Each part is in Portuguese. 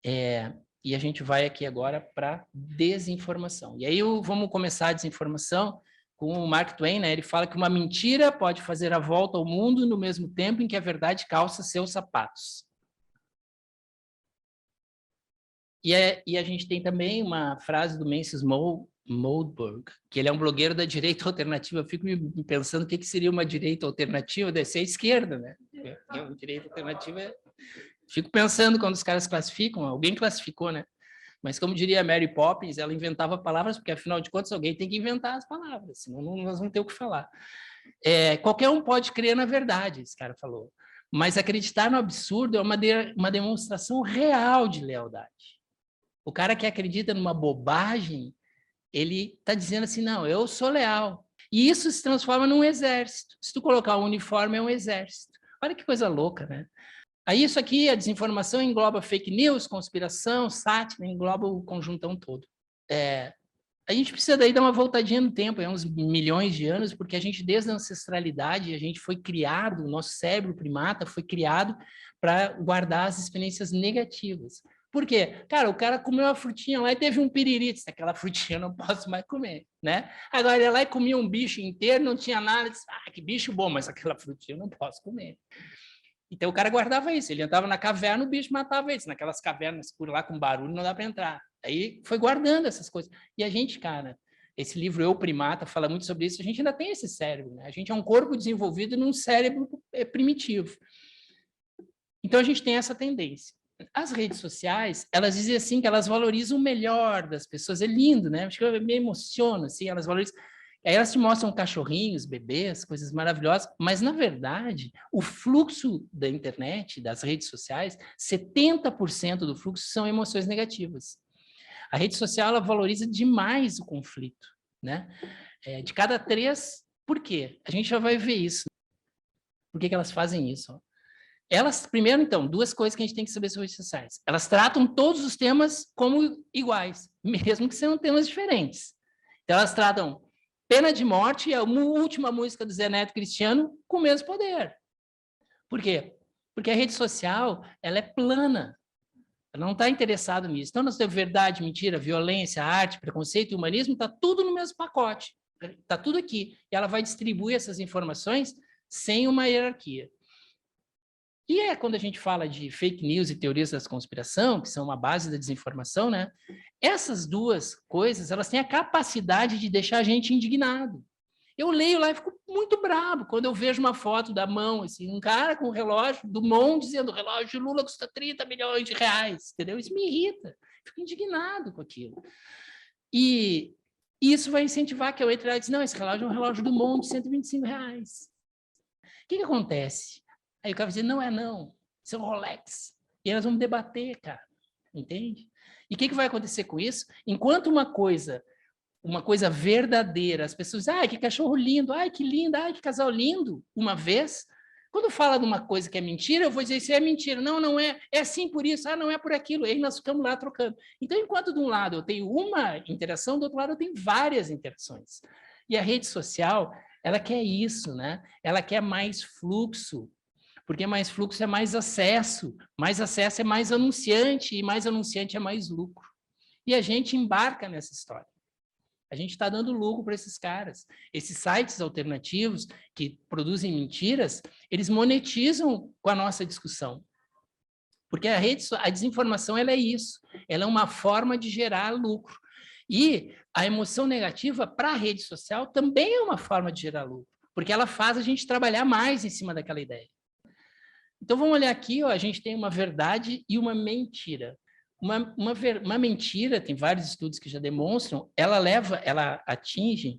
E a gente vai aqui agora para desinformação. E aí vamos começar a desinformação com o Mark Twain, né? Ele fala que uma mentira pode fazer a volta ao mundo no mesmo tempo em que a verdade calça seus sapatos. E a gente tem também uma frase do Menzies Moldberg, que ele é um blogueiro da direita alternativa. Eu fico me pensando o que seria uma direita alternativa, deve ser a esquerda, né? Uma direita alternativa Fico pensando quando os caras classificam, alguém classificou, né? Mas como diria Mary Poppins, ela inventava palavras, porque afinal de contas alguém tem que inventar as palavras, senão nós vamos ter o que falar. Qualquer um pode crer na verdade, esse cara falou. Mas acreditar no absurdo é uma demonstração real de lealdade. O cara que acredita numa bobagem, ele está dizendo assim, não, eu sou leal. E isso se transforma num exército. Se tu colocar um uniforme, é um exército. Olha que coisa louca, né? Aí isso aqui, a desinformação engloba fake news, conspiração, sátira, engloba o conjuntão todo. A gente precisa daí dar uma voltadinha no tempo, uns milhões de anos, porque a gente, desde a ancestralidade, a gente foi criado, o nosso cérebro primata foi criado para guardar as experiências negativas. Por quê? Cara, o cara comeu uma frutinha lá e teve um piriri, aquela frutinha eu não posso mais comer, né? Agora ele ia lá e comia um bicho inteiro, não tinha nada, disse, que bicho bom, mas aquela frutinha eu não posso comer. Então o cara guardava isso, ele entrava na caverna, o bicho matava ele, naquelas cavernas por lá com barulho não dá para entrar. Aí foi guardando essas coisas. E a gente, cara, esse livro Eu Primata fala muito sobre isso, a gente ainda tem esse cérebro, né? A gente é um corpo desenvolvido num cérebro primitivo. Então a gente tem essa tendência. As redes sociais, elas dizem assim que elas valorizam o melhor das pessoas, é lindo, né? Acho que eu me emociono, assim, elas valorizam. Aí elas te mostram cachorrinhos, bebês, coisas maravilhosas, mas, na verdade, o fluxo da internet, das redes sociais, 70% do fluxo são emoções negativas. A rede social, ela valoriza demais o conflito, né? De cada 3, por quê? A gente já vai ver isso. Por que elas fazem isso? Elas, primeiro, então, 2 coisas que a gente tem que saber sobre redes sociais. Elas tratam todos os temas como iguais, mesmo que sejam temas diferentes. Então, elas tratam pena de morte, a última música do Zé Neto Cristiano, com o mesmo poder. Por quê? Porque a rede social, ela é plana. Ela não está interessada nisso. Então, nós temos verdade, mentira, violência, arte, preconceito e humanismo, está tudo no mesmo pacote. Está tudo aqui. E ela vai distribuir essas informações sem uma hierarquia. E quando a gente fala de fake news e teorias da conspiração, que são uma base da desinformação, né? Essas 2 coisas, elas têm a capacidade de deixar a gente indignado. Eu leio lá e fico muito bravo quando eu vejo uma foto da mão, assim, um cara com um relógio do Mon dizendo o relógio de Lula custa 30 milhões de reais, entendeu? Isso me irrita, fico indignado com aquilo. E isso vai incentivar que eu entre lá e diga, não, esse relógio é um relógio do Mon de 125 reais. O que acontece? Aí o cara vai dizer, não é não, isso é um Rolex. E aí nós vamos debater, cara, entende? E o que vai acontecer com isso? Enquanto uma coisa verdadeira, as pessoas dizem, ai, que cachorro lindo, ai, que lindo, ai, que casal lindo, uma vez, quando fala de uma coisa que é mentira, eu vou dizer, isso é mentira, não, não é, é assim por isso, não é por aquilo, e aí nós ficamos lá trocando. Então, enquanto de um lado eu tenho uma interação, do outro lado eu tenho várias interações. E a rede social, ela quer isso, né? Ela quer mais fluxo, porque mais fluxo é mais acesso é mais anunciante, e mais anunciante é mais lucro. E a gente embarca nessa história. A gente está dando lucro para esses caras. Esses sites alternativos que produzem mentiras, eles monetizam com a nossa discussão. Porque a desinformação ela é isso. Ela é uma forma de gerar lucro. E a emoção negativa para a rede social também é uma forma de gerar lucro, porque ela faz a gente trabalhar mais em cima daquela ideia. Então, vamos olhar aqui, ó, a gente tem uma verdade e uma mentira. Uma mentira, tem vários estudos que já demonstram, ela atinge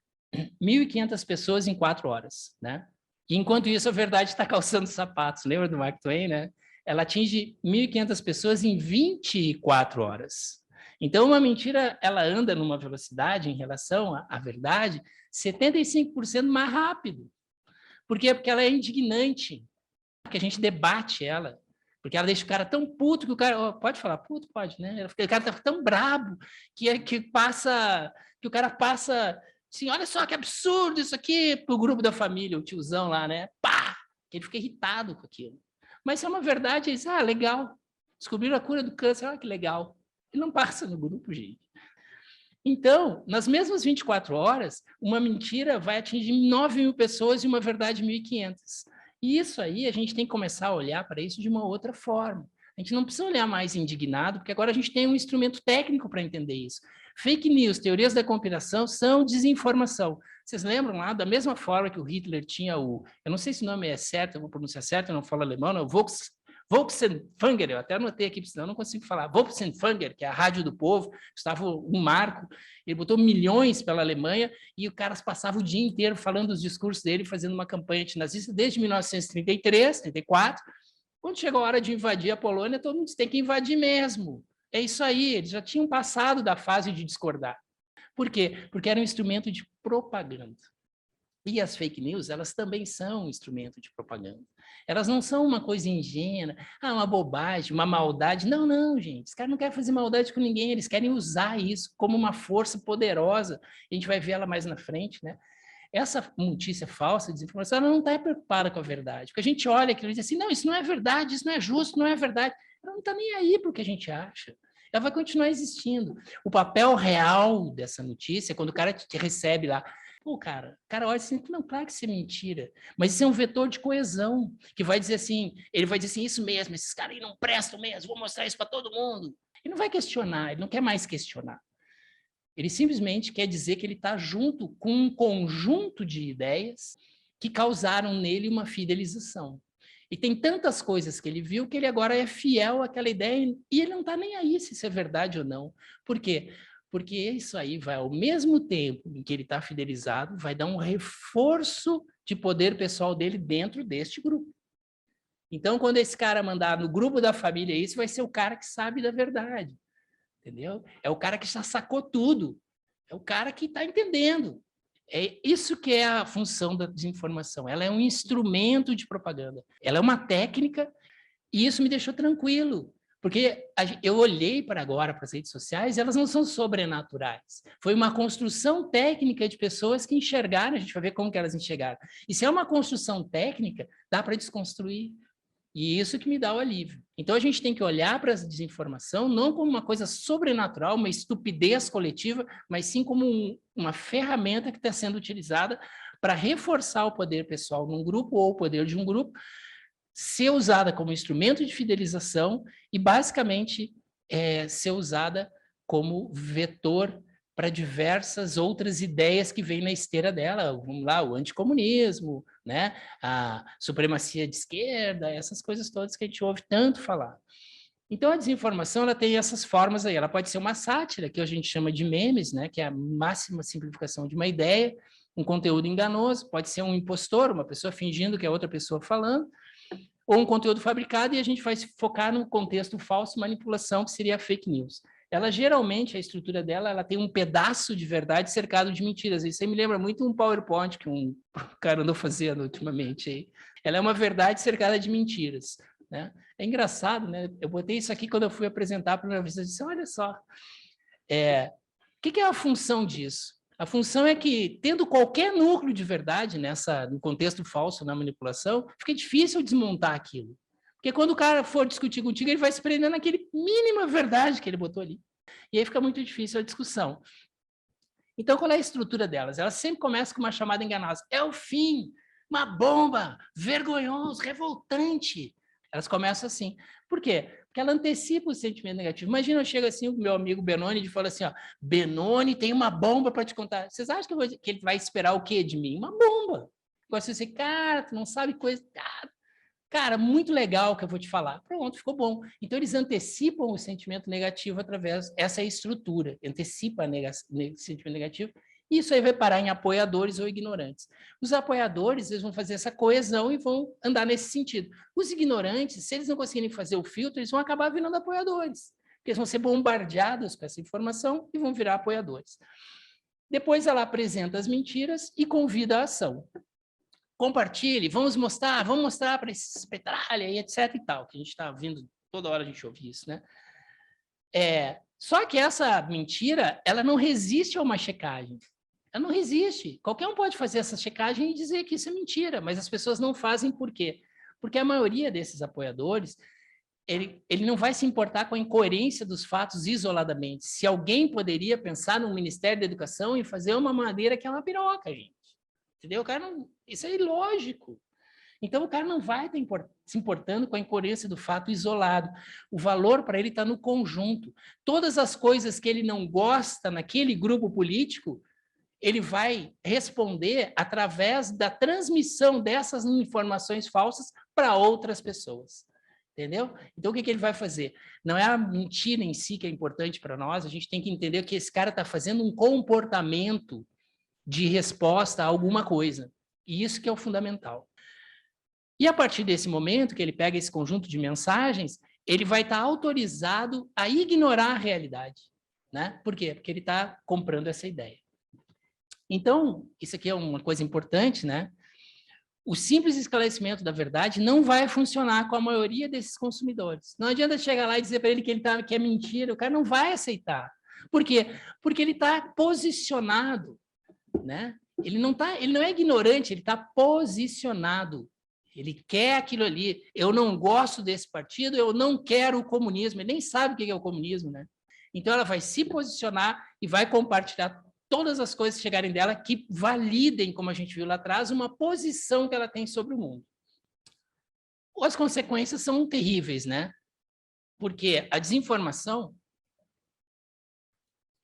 1.500 pessoas em 4 horas, né? E enquanto isso, a verdade está calçando sapatos. Lembra do Mark Twain, né? Ela atinge 1.500 pessoas em 24 horas. Então, uma mentira, ela anda numa velocidade em relação à verdade 75% mais rápido. Por quê? Porque ela é indignante, porque a gente debate ela, porque ela deixa o cara tão puto que o cara... Pode falar puto? Pode, né? O cara tá tão brabo que o cara passa assim, olha só que absurdo isso aqui, pro grupo da família, o tiozão lá, né? Pá! Ele fica irritado com aquilo. Mas se é uma verdade, ele diz, legal. Descobriram a cura do câncer, olha que legal. E não passa no grupo, gente. Então, nas mesmas 24 horas, uma mentira vai atingir 9.000 pessoas e uma verdade 1.500. E isso aí, a gente tem que começar a olhar para isso de uma outra forma. A gente não precisa olhar mais indignado, porque agora a gente tem um instrumento técnico para entender isso. Fake news, teorias da conspiração, são desinformação. Vocês lembram lá, da mesma forma que o Hitler tinha eu não sei se o nome é certo, eu vou pronunciar certo, eu não falo alemão, não, Volksempfänger, eu até anotei aqui, senão eu não consigo falar. Volksempfänger, que é a rádio do povo, estava um marco, ele botou milhões pela Alemanha e o cara passava o dia inteiro falando os discursos dele, fazendo uma campanha antinazista desde 1933, 34. Quando chegou a hora de invadir a Polônia, todo mundo disse, tem que invadir mesmo. É isso aí, eles já tinham passado da fase de discordar. Por quê? Porque era um instrumento de propaganda. E as fake news, elas também são um instrumento de propaganda. Elas não são uma coisa ingênua, uma bobagem, uma maldade. Não, não, gente. Os caras não querem fazer maldade com ninguém, eles querem usar isso como uma força poderosa. A gente vai ver ela mais na frente, né? Essa notícia falsa, desinformação, ela não está preocupada com a verdade. Porque a gente olha aquilo e diz assim, não, isso não é verdade, isso não é justo, não é verdade. Ela não está nem aí para o que a gente acha. Ela vai continuar existindo. O papel real dessa notícia, quando o cara te recebe lá, pô, cara, o cara olha assim, não, claro que isso é mentira, mas isso é um vetor de coesão, que vai dizer assim, ele vai dizer assim, isso mesmo, esses caras aí não prestam mesmo, vou mostrar isso para todo mundo. Ele não vai questionar, ele não quer mais questionar. Ele simplesmente quer dizer que ele está junto com um conjunto de ideias que causaram nele uma fidelização. E tem tantas coisas que ele viu que ele agora é fiel àquela ideia e ele não está nem aí se isso é verdade ou não. Por quê? Porque isso aí vai, ao mesmo tempo em que ele está fidelizado, vai dar um reforço de poder pessoal dele dentro deste grupo. Então, quando esse cara mandar no grupo da família isso, vai ser o cara que sabe da verdade. Entendeu? É o cara que já sacou tudo. É o cara que está entendendo. É isso que é a função da desinformação. Ela é um instrumento de propaganda. Ela é uma técnica e isso me deixou tranquilo. Porque eu olhei para agora para as redes sociais, elas não são sobrenaturais. Foi uma construção técnica de pessoas que enxergaram, a gente vai ver como que elas enxergaram. E se é uma construção técnica, dá para desconstruir. E isso que me dá o alívio. Então, a gente tem que olhar para essa desinformação não como uma coisa sobrenatural, uma estupidez coletiva, mas sim como uma ferramenta que está sendo utilizada para reforçar o poder pessoal num grupo ou o poder de um grupo, ser usada como instrumento de fidelização e, basicamente, ser usada como vetor para diversas outras ideias que vêm na esteira dela. Vamos lá, o anticomunismo, né? A supremacia de esquerda, essas coisas todas que a gente ouve tanto falar. Então, a desinformação ela tem essas formas aí. Ela pode ser uma sátira, que a gente chama de memes, né? Que é a máxima simplificação de uma ideia, um conteúdo enganoso. Pode ser um impostor, uma pessoa fingindo que é outra pessoa falando, ou um conteúdo fabricado, e a gente vai se focar no contexto falso, manipulação, que seria a fake news. Ela, geralmente, a estrutura dela, ela tem um pedaço de verdade cercado de mentiras. Isso aí me lembra muito um PowerPoint que um cara andou fazendo ultimamente aí. Ela é uma verdade cercada de mentiras, né? É engraçado, né? Eu botei isso aqui quando eu fui apresentar a primeira vez, eu disse, olha só, o que é a função disso? A função é que, tendo qualquer núcleo de verdade no contexto falso, na manipulação, fica difícil desmontar aquilo. Porque quando o cara for discutir contigo, ele vai se prender naquele mínima verdade que ele botou ali. E aí fica muito difícil a discussão. Então, qual é a estrutura delas? Elas sempre começam com uma chamada enganosa. É o fim, uma bomba, vergonhoso, revoltante. Elas começam assim. Por quê? Porque ela antecipa o sentimento negativo. Imagina eu chego assim, o meu amigo Benoni, e fala assim, ó, Benoni tem uma bomba para te contar. Vocês acham que ele vai esperar o quê de mim? Uma bomba. Agora, se você, cara, tu não sabe coisa... Cara, muito legal que eu vou te falar. Pronto, ficou bom. Então, eles antecipam o sentimento negativo através... Essa é a estrutura. Antecipa o sentimento negativo. E isso aí vai parar em apoiadores ou ignorantes. Os apoiadores, eles vão fazer essa coesão e vão andar nesse sentido. Os ignorantes, se eles não conseguirem fazer o filtro, eles vão acabar virando apoiadores. Porque eles vão ser bombardeados com essa informação e vão virar apoiadores. Depois, ela apresenta as mentiras e convida a ação. Compartilhe, vamos mostrar para esse petralha e etc e tal, que a gente está vindo, toda hora a gente ouve isso, né? Só que essa mentira, ela não resiste a uma checagem. Ela não resiste. Qualquer um pode fazer essa checagem e dizer que isso é mentira, mas as pessoas não fazem por quê? Porque a maioria desses apoiadores, ele não vai se importar com a incoerência dos fatos isoladamente. Se alguém poderia pensar no Ministério da Educação e fazer uma maneira que é uma piroca, gente. Entendeu? O cara não, isso é ilógico. Então, o cara não vai estar se importando com a incoerência do fato isolado. O valor para ele está no conjunto. Todas as coisas que ele não gosta naquele grupo político, ele vai responder através da transmissão dessas informações falsas para outras pessoas. Entendeu? Então, o que ele vai fazer? Não é a mentira em si que é importante para nós, a gente tem que entender que esse cara está fazendo um comportamento de resposta a alguma coisa. E isso que é o fundamental. E a partir desse momento que ele pega esse conjunto de mensagens, ele vai estar autorizado a ignorar a realidade. Né? Por quê? Porque ele está comprando essa ideia. Então, isso aqui é uma coisa importante, né? O simples esclarecimento da verdade não vai funcionar com a maioria desses consumidores. Não adianta chegar lá e dizer para ele que é mentira, o cara não vai aceitar. Por quê? Porque ele está posicionado, né? Ele não é ignorante, ele está posicionado. Ele quer aquilo ali. Eu não gosto desse partido, eu não quero o comunismo. Ele nem sabe o que é o comunismo, né? Então, ela vai se posicionar e vai compartilhar todas as coisas que chegarem dela que validem, como a gente viu lá atrás, uma posição que ela tem sobre o mundo. As consequências são terríveis, né? Porque a desinformação,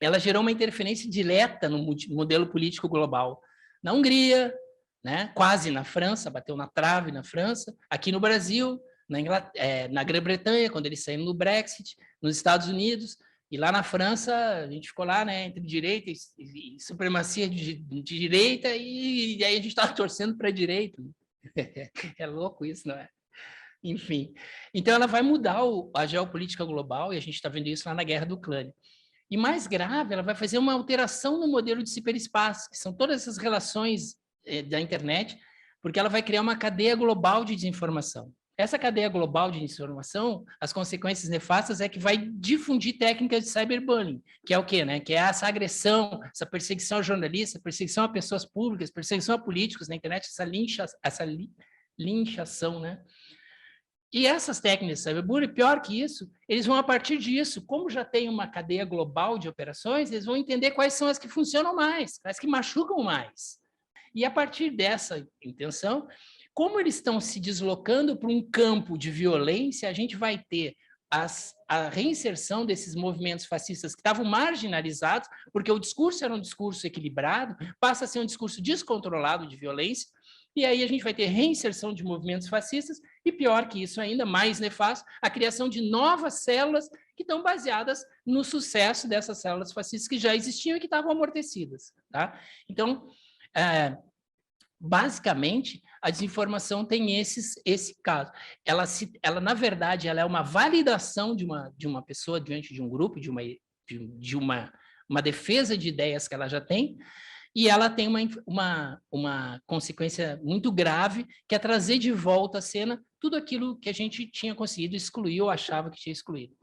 ela gerou uma interferência direta no modelo político global. Na Hungria, né? Quase na França, bateu na trave na França, aqui no Brasil, na Grã-Bretanha, quando eles saíram do Brexit, nos Estados Unidos, e lá na França, a gente ficou lá, né, entre direita e supremacia de direita, e aí a gente estava torcendo para a direita. É louco isso, não é? Enfim. Então, ela vai mudar a geopolítica global, e a gente está vendo isso lá na Guerra do Ucrânia. E mais grave, ela vai fazer uma alteração no modelo de ciberespaço, que são todas essas relações da internet, porque ela vai criar uma cadeia global de desinformação. Essa cadeia global de desinformação, as consequências nefastas é que vai difundir técnicas de cyberbullying, que é o quê, né? Que é essa agressão, essa perseguição a jornalistas, perseguição a pessoas públicas, perseguição a políticos na internet, essa linchação, né? E essas técnicas de cyberbullying, pior que isso, eles vão, a partir disso, como já tem uma cadeia global de operações, eles vão entender quais são as que funcionam mais, as que machucam mais. E a partir dessa intenção, como eles estão se deslocando para um campo de violência, a gente vai ter a reinserção desses movimentos fascistas que estavam marginalizados, porque o discurso era um discurso equilibrado, passa a ser um discurso descontrolado de violência, e aí a gente vai ter reinserção de movimentos fascistas, e pior que isso ainda, mais nefasto, a criação de novas células que estão baseadas no sucesso dessas células fascistas que já existiam e que estavam amortecidas. Tá? Então, basicamente, a desinformação tem esse caso. Ela, na verdade, ela é uma validação de uma pessoa diante de um grupo, de uma defesa de ideias que ela já tem, e ela tem uma consequência muito grave, que é trazer de volta à cena tudo aquilo que a gente tinha conseguido excluir ou achava que tinha excluído.